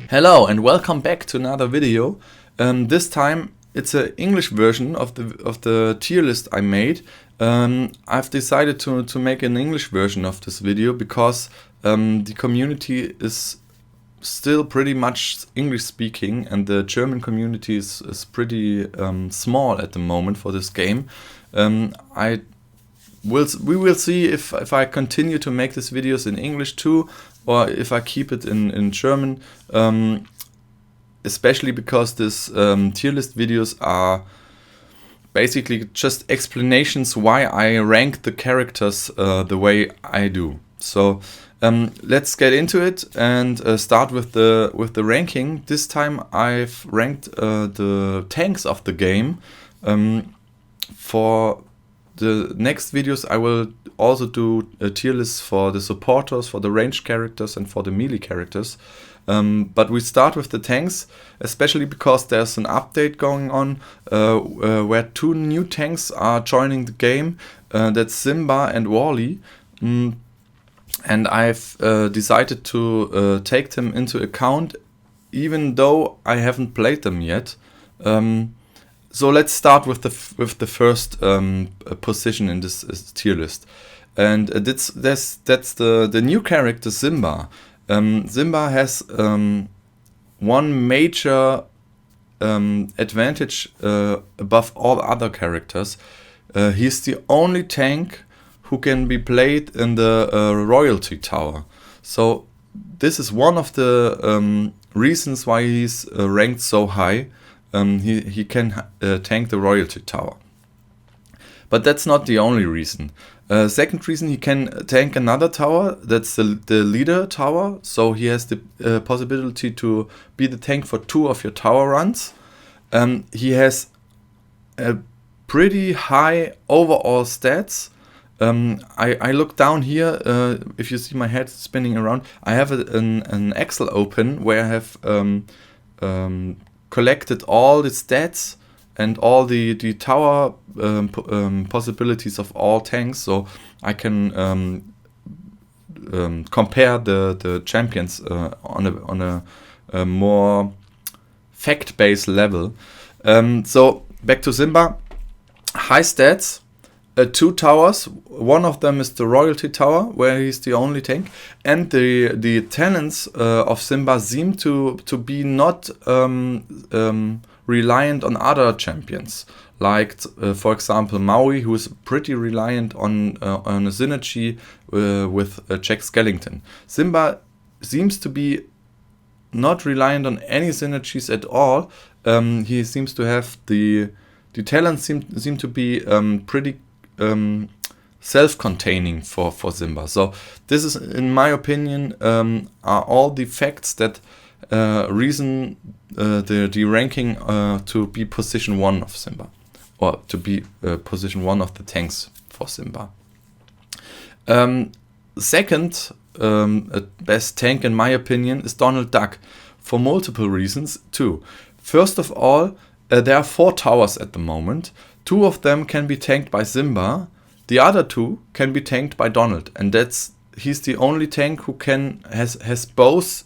Hello and welcome back to another video. This time it's an English version of the tier list I made. I've decided to make an English version of this video because the community is still pretty much English speaking and the German community is pretty small at the moment for this game. We will see if I continue to make these videos in English too, or if I keep it in German, especially because this tier list videos are basically just explanations why I rank the characters the way I do. So let's get into it and start with the ranking. This time I've ranked the tanks of the game. For the next videos I will also do a tier list for the supporters, for the ranged characters and for the melee characters. But we start with the tanks, especially because there's an update going on where two new tanks are joining the game. That's Simba and Wally. And I've decided to take them into account even though I haven't played them yet. So let's start with the first position in this tier list, and that's the new character Simba. Simba has one major advantage above all other characters. He's the only tank who can be played in the royalty tower. So this is one of the reasons why he's ranked so high. He can tank the royalty tower. But that's not the only reason. Second reason, he can tank another tower, that's the leader tower. So he has the possibility to be the tank for two of your tower runs. He has a pretty high overall stats. I look down here, if you see my head spinning around, I have an Excel open where I have collected all the stats and all the tower possibilities of all tanks, so I can compare the champions on a more fact-based level. So back to Simba, high stats, two towers. One of them is the royalty tower, where he's the only tank, and the talents of Simba seem to be not reliant on other champions, like for example Maui, who is pretty reliant on a synergy with Jack Skellington. Simba seems to be not reliant on any synergies at all. He seems to have the talents seem to be pretty self-containing for Simba. So this is, in my opinion, are all the facts that reason the ranking to be position 1 of Simba, or to be position 1 of the tanks for Simba. Second best tank, in my opinion, is Donald Duck, for multiple reasons too. First of all, there are 4 towers at the moment. 2 of them can be tanked by Simba. The other 2 can be tanked by Donald, and he's the only tank who has both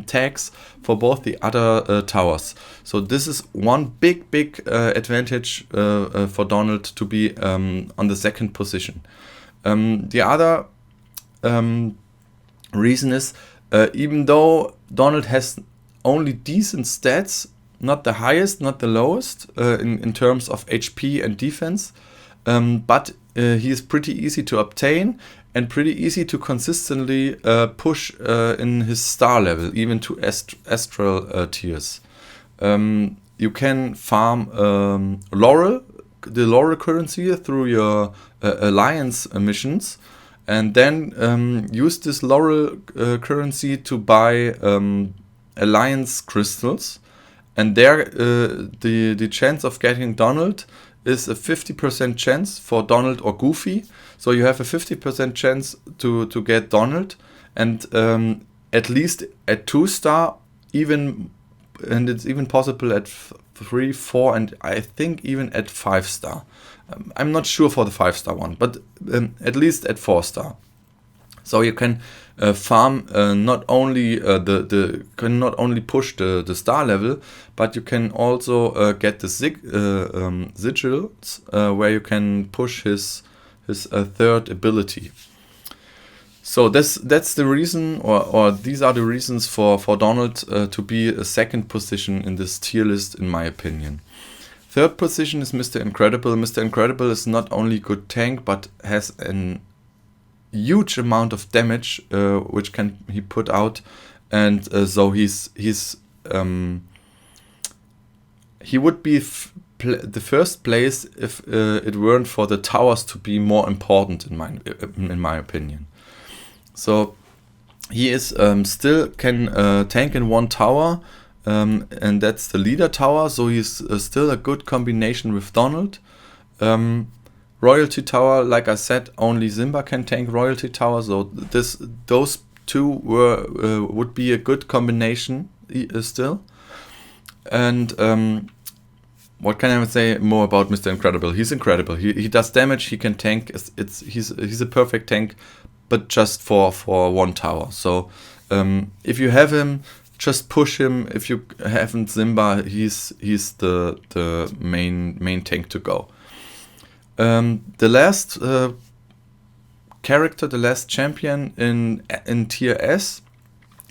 tags for both the other towers. So this is one big advantage for Donald to be on the second position. The other reason is, even though Donald has only decent stats, not the highest, not the lowest in terms of HP and defense, but he is pretty easy to obtain and pretty easy to consistently push in his star level, even to astral tiers. You can farm the Laurel currency through your alliance missions, and then use this Laurel currency to buy alliance crystals. And there, the chance of getting Donald is a 50% chance for Donald or Goofy. So you have a 50% chance to get Donald, and at least at 2-star, and it's even possible at 3, 4, and I think even at 5-star. I'm not sure for the 5-star one, but at least at 4-star. So you can farm not only can not only push the star level, but you can also get the sigils where you can push his third ability. So that's the reason, or these are the reasons for Donald to be a second position in this tier list, in my opinion. Third position is Mr. Incredible. Mr. Incredible is not only good tank, but has an huge amount of damage which can he put out, and so he would be the first place if it weren't for the towers to be more important in my opinion. So he is still can tank in one tower, and that's the leader tower. So he's still a good combination with Donald. Royalty tower, like I said, only Simba can tank Royalty tower. So those two would be a good combination still. And what can I say more about Mr. Incredible? He's incredible. He does damage. He can tank. He's a perfect tank, but just for one tower. So if you have him, just push him. If you haven't Simba, he's the main tank to go. The last character, the last champion in tier S,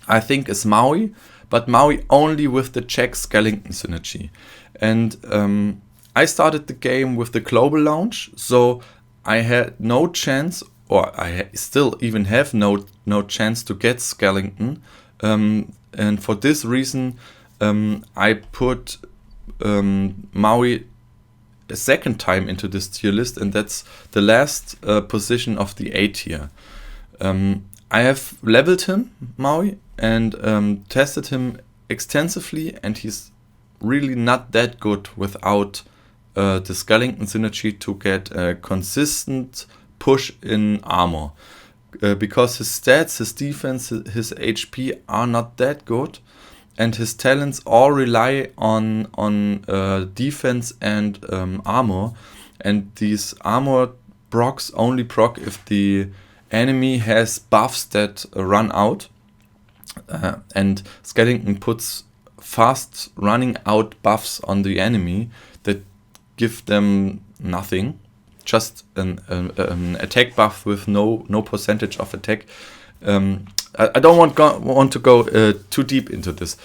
I think is Maui, but Maui only with the Jack Skellington synergy. And I started the game with the global launch, so I had no chance, or I still even have no chance to get Skellington. And for this reason, I put Maui a second time into this tier list, and that's the last position of the A tier. I have leveled him, Maui, and tested him extensively, and he's really not that good without the Skellington synergy to get a consistent push in armor. Because his stats, his defense, his HP are not that good, and his talents all rely on defense and armor, and these armor procs only proc if the enemy has buffs that run out, and Skellington puts fast running out buffs on the enemy that give them nothing, just an attack buff with no percentage of attack. I don't want to go too deep into this.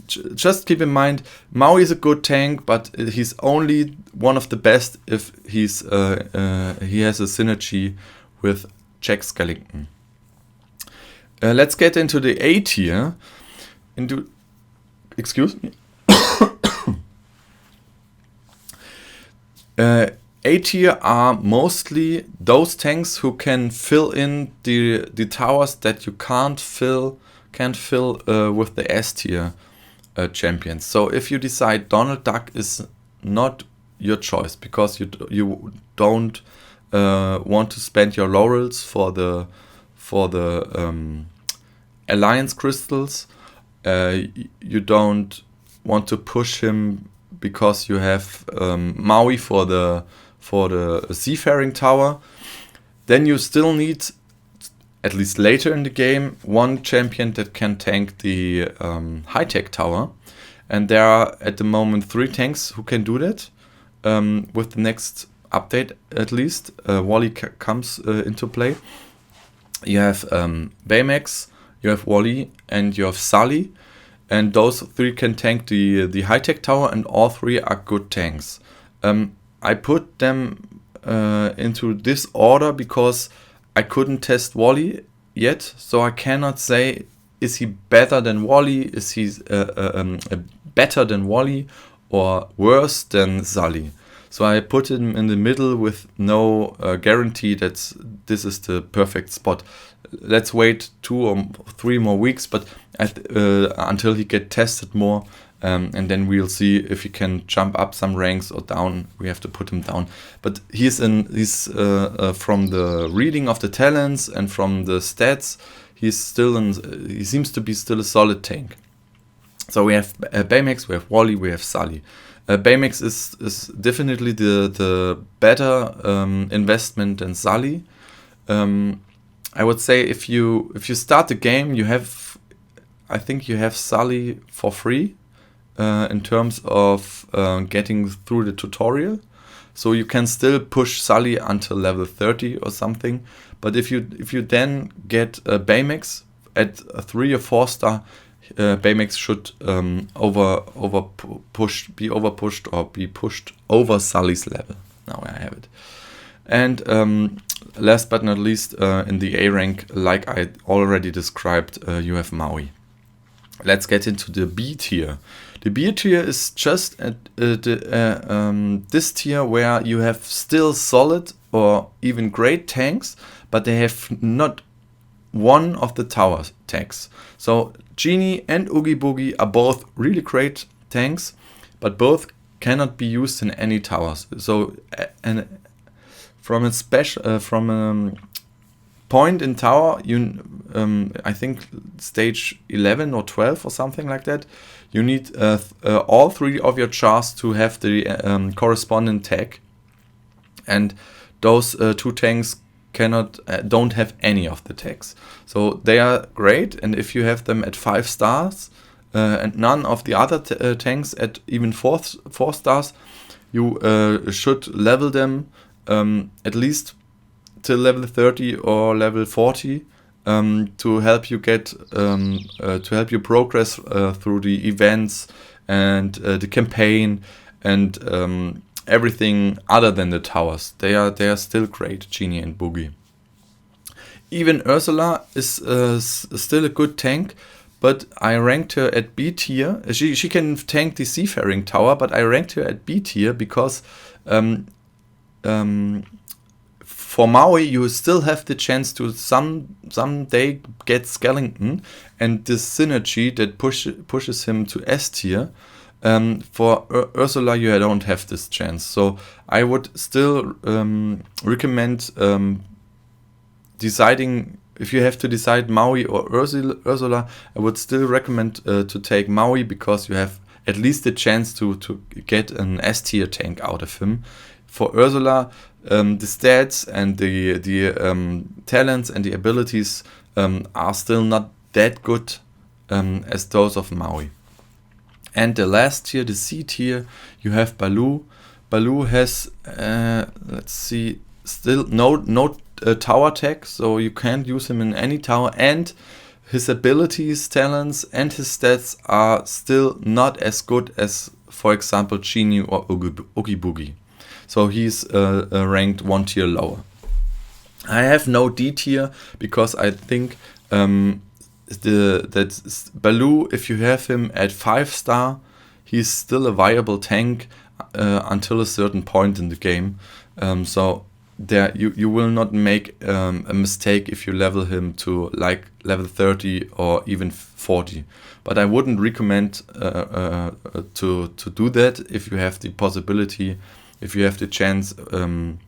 Just keep in mind, Maui is a good tank, but he's only one of the best if he has a synergy with Jack Skellington. Let's get into the A tier. Excuse me. A tier are mostly those tanks who can fill in the towers that you can't fill with the S tier champions. So if you decide Donald Duck is not your choice because you don't want to spend your laurels for the alliance crystals, you don't want to push him because you have Maui for the seafaring tower, then you still need, at least later in the game, one champion that can tank the high-tech tower. And there are at the moment 3 tanks who can do that. With the next update, at least, Wally comes into play. You have Baymax, you have Wally, and you have Sully. And those 3 can tank the high-tech tower, and all 3 are good tanks. I put them into this order because I couldn't test Wally yet, so I cannot say, is he better than Wally, is he better than Wally, or worse than Sully. So I put him in the middle with no guarantee that this is the perfect spot. Let's wait 2 or 3 more weeks, but until he get tested more, and then we'll see if he can jump up some ranks or down. We have to put him down. But he's from the reading of the talents and from the stats, he seems to be still a solid tank. So we have Baymax, we have Wally, we have Sully. Baymax is definitely the better investment than Sully. I would say if you start the game, I think you have Sully for free in terms of getting through the tutorial. So you can still push Sully until level 30 or something. But if you then get Baymax at a 3 or 4 star, Baymax should be overpushed or be pushed over Sully's level. Now I have it. And last but not least, in the A rank, like I already described, you have Maui. Let's get into the B tier. The B tier is just at this tier where you have still solid or even great tanks, but they have not one of the tower tanks. So Genie and Oogie Boogie are both really great tanks, but both cannot be used in any towers. So from a point in tower, I think stage 11 or 12 or something like that, you need all 3 of your chars to have the corresponding tag, and those 2 tanks don't have any of the tags. So they are great, and if you have them at 5 stars and none of the other tanks at even 4 stars, you should level them at least till level 30 or level 40 to help you progress through the events and the campaign and everything other than the towers. They are still great, Genie and Boogie. Even Ursula is still a good tank, but I ranked her at B tier. She can tank the Seafaring Tower, but I ranked her at B tier because for Maui you still have the chance to someday get Skellington and this synergy that pushes him to S tier. For Ursula you don't have this chance, so I would still recommend deciding if you have to decide Maui or Ursula. I would still recommend to take Maui because you have at least a chance to get an S tier tank out of him. For Ursula, the stats and the talents and the abilities are still not that good as those of Maui. And the last tier, the C tier, you have Baloo. Baloo has, let's see, still no tower tag, so you can't use him in any tower, and his abilities, talents, and his stats are still not as good as, for example, Genie or Oogie Boogie. So he's ranked 1 tier lower. I have no D tier because I think that Baloo, if you have him at 5 star, he's still a viable tank until a certain point in the game. So there you will not make a mistake if you level him to like level 30 or even 40. But I wouldn't recommend to do that if you have the possibility, if you have the chance to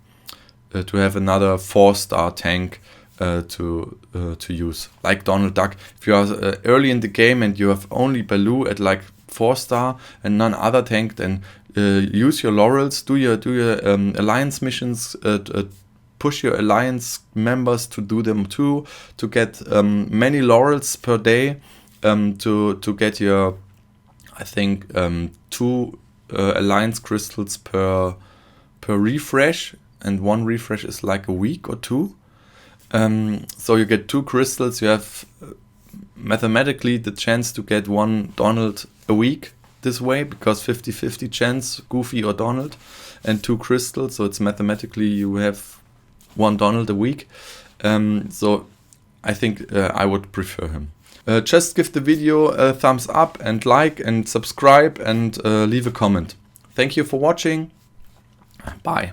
have another 4-star tank to use, like Donald Duck. If you are early in the game and you have only Baloo at like 4-star and none other tank, then use your laurels, do your alliance missions, push your alliance members to do them too, to get many laurels per day, to get your, I think, 2 alliance crystals per refresh, and 1 refresh is like a week or 2. So you get 2 crystals, you have mathematically the chance to get 1 Donald a week this way, because 50-50 chance, Goofy or Donald, and 2 crystals, so it's mathematically you have 1 Donald a week. So I think I would prefer him. Just give the video a thumbs up and like and subscribe and leave a comment. Thank you for watching. Bye.